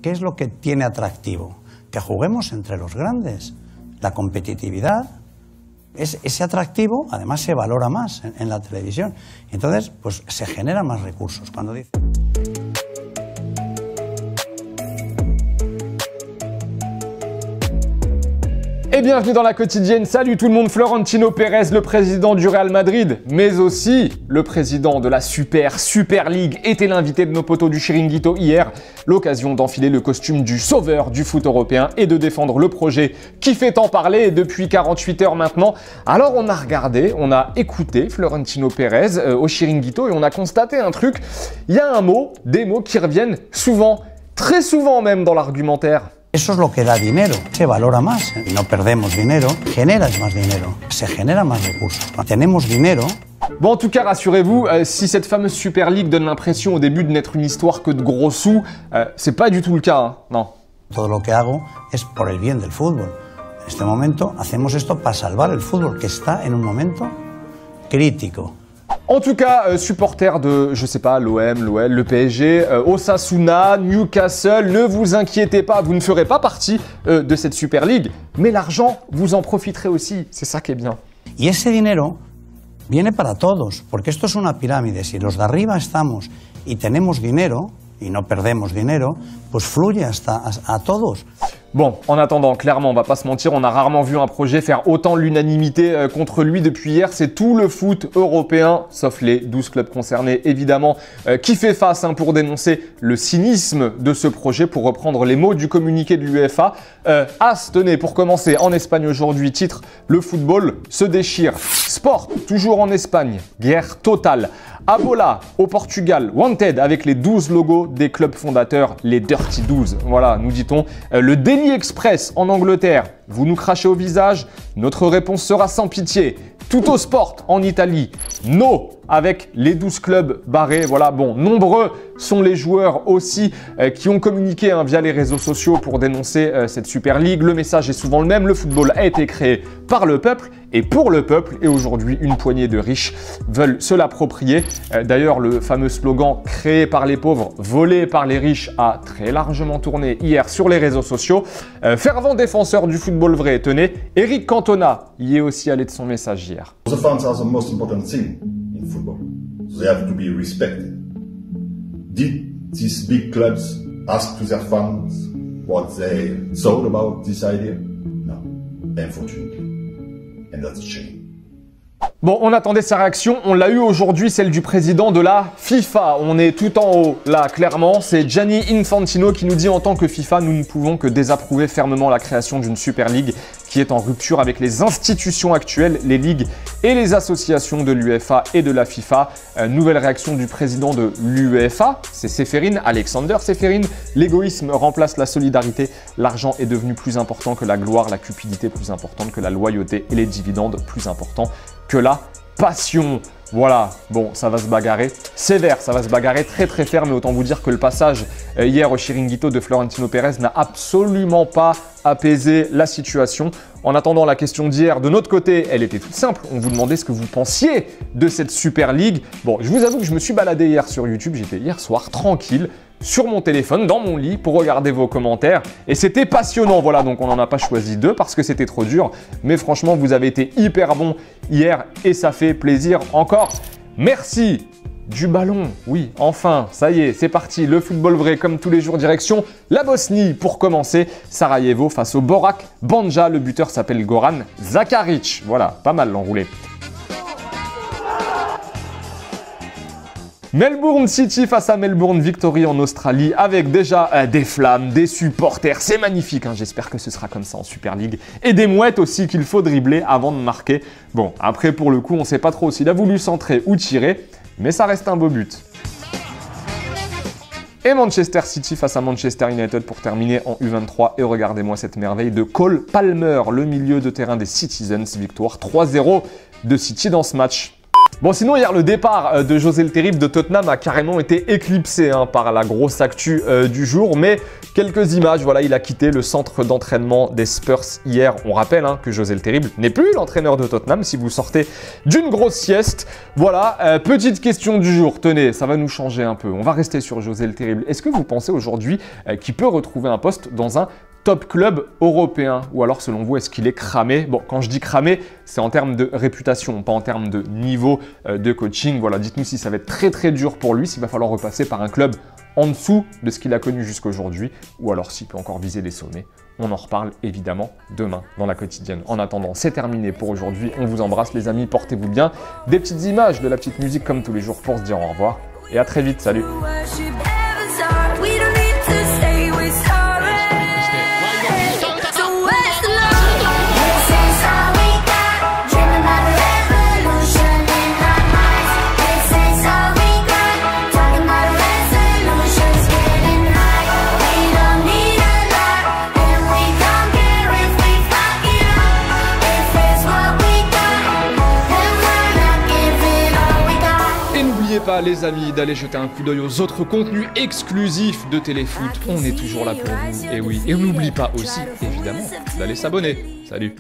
¿Qué es lo que tiene atractivo? Que juguemos entre los grandes. La competitividad, ese atractivo además se valora más en la televisión. Entonces, pues se generan más recursos. Cuando dice... Et bienvenue dans la quotidienne. Salut tout le monde, Florentino Pérez, le président du Real Madrid, mais aussi le président de la Super League, était l'invité de nos potos du Chiringuito hier. L'occasion d'enfiler le costume du sauveur du foot européen et de défendre le projet qui fait tant parler depuis 48 heures maintenant. Alors on a regardé, on a écouté Florentino Pérez au Chiringuito et on a constaté un truc. Il y a un mot, des mots qui reviennent souvent, très souvent même dans l'argumentaire. Eso es lo que da dinero, se valora más, no perdemos dinero, generas más dinero, se genera más recursos. Cuando tenemos dinero... Bon, en tout cas, rassurez-vous, si cette fameuse Super League donne l'impression au début de n'être une histoire que de gros sous, c'est pas du tout le cas, hein, non. Todo lo que hago es por el bien del fútbol. En este momento hacemos esto para salvar el fútbol, que está en un momento crítico. En tout cas, supporters de, je sais pas, l'OM, l'OL, le PSG, Osasuna, Newcastle, ne vous inquiétez pas, vous ne ferez pas partie de cette Super League, mais l'argent, vous en profiterez aussi, c'est ça qui est bien. Y ese dinero viene para todos, porque esto es una pirámide. Si los de arriba estamos y tenemos dinero, y no perdemos dinero, pues fluye hasta a todos. Bon, en attendant, clairement, on va pas se mentir, on a rarement vu un projet faire autant l'unanimité contre lui depuis hier. C'est tout le foot européen, sauf les 12 clubs concernés, évidemment, qui fait face pour dénoncer le cynisme de ce projet, pour reprendre les mots du communiqué de l'UEFA. As, tenez, pour commencer, en Espagne aujourd'hui, titre « Le football se déchire ». Sport, toujours en Espagne, guerre totale. Abola au Portugal, Wanted avec les 12 logos des clubs fondateurs, les Dirty 12. Voilà, nous dit-on. Le Daily Express en Angleterre, vous nous crachez au visage, notre réponse sera sans pitié. Tutto Sport en Italie, no avec les 12 clubs barrés. Voilà, bon, nombreux sont les joueurs aussi qui ont communiqué via les réseaux sociaux pour dénoncer cette Super League. Le message est souvent le même, le football a été créé par le peuple et pour le peuple, et aujourd'hui une poignée de riches veulent se l'approprier. D'ailleurs, le fameux slogan « Créé par les pauvres, volé par les riches » a très largement tourné hier sur les réseaux sociaux. Fervent défenseur du football vrai, tenez, Eric Cantona y est aussi allé de son message hier. The fans are the most important thing in football. They have to be respected. Did these big clubs ask to their fans what they thought about this idea? No, unfortunately. And that's a shame. Bon, on attendait sa réaction, on l'a eu aujourd'hui, celle du président de la FIFA. On est tout en haut, là, clairement. C'est Gianni Infantino qui nous dit en tant que FIFA, nous ne pouvons que désapprouver fermement la création d'une Super League qui est en rupture avec les institutions actuelles, les ligues et les associations de l'UEFA et de la FIFA. Nouvelle réaction du président de l'UEFA, c'est Ceferin, Alexander Ceferin. L'égoïsme remplace la solidarité. L'argent est devenu plus important que la gloire, la cupidité plus importante que la loyauté et les dividendes plus importants que la passion. Voilà, bon, ça va se bagarrer sévère, ça va se bagarrer très très ferme, mais autant vous dire que le passage hier au Chiringuito de Florentino Pérez n'a absolument pas apaisé la situation. En attendant, la question d'hier, de notre côté, elle était toute simple. On vous demandait ce que vous pensiez de cette Super League. Bon, je vous avoue que je me suis baladé hier sur YouTube, j'étais hier soir tranquille, sur mon téléphone, dans mon lit, pour regarder vos commentaires. Et c'était passionnant, voilà, donc on n'en a pas choisi deux parce que c'était trop dur. Mais franchement, vous avez été hyper bons hier et ça fait plaisir encore. Merci du ballon. Oui, enfin, ça y est, c'est parti. Le football vrai, comme tous les jours, direction la Bosnie. Pour commencer, Sarajevo face au Borak Banja. Le buteur s'appelle Goran Zakaric. Voilà, pas mal l'enroulé. Melbourne City face à Melbourne Victory en Australie avec déjà des flammes, des supporters, c'est magnifique, j'espère que ce sera comme ça en Super League. Et des mouettes aussi qu'il faut dribbler avant de marquer. Bon, après pour le coup, on ne sait pas trop s'il a voulu centrer ou tirer, mais ça reste un beau but. Et Manchester City face à Manchester United pour terminer en U23. Et regardez-moi cette merveille de Cole Palmer, le milieu de terrain des Citizens. Victoire 3-0 de City dans ce match. Bon, sinon, hier, le départ de José le Terrible de Tottenham a carrément été éclipsé par la grosse actu du jour. Mais quelques images, voilà, il a quitté le centre d'entraînement des Spurs hier. On rappelle que José le Terrible n'est plus l'entraîneur de Tottenham si vous sortez d'une grosse sieste. Voilà, petite question du jour. Tenez, ça va nous changer un peu. On va rester sur José le Terrible. Est-ce que vous pensez aujourd'hui qu'il peut retrouver un poste dans un top club européen? Ou alors, selon vous, est-ce qu'il est cramé? Bon, quand je dis cramé, c'est en termes de réputation, pas en termes de niveau de coaching. Voilà, dites-nous si ça va être très très dur pour lui, s'il va falloir repasser par un club en dessous de ce qu'il a connu jusqu'à aujourd'hui, ou alors s'il peut encore viser des sommets. On en reparle évidemment demain dans la quotidienne. En attendant, c'est terminé pour aujourd'hui. On vous embrasse les amis, portez-vous bien. Des petites images, de la petite musique comme tous les jours pour se dire au revoir. Et à très vite, salut! N'oubliez pas les amis d'aller jeter un coup d'œil aux autres contenus exclusifs de Téléfoot. On est toujours là pour vous, et oui. Et on n'oublie pas aussi, évidemment, d'aller s'abonner. Salut!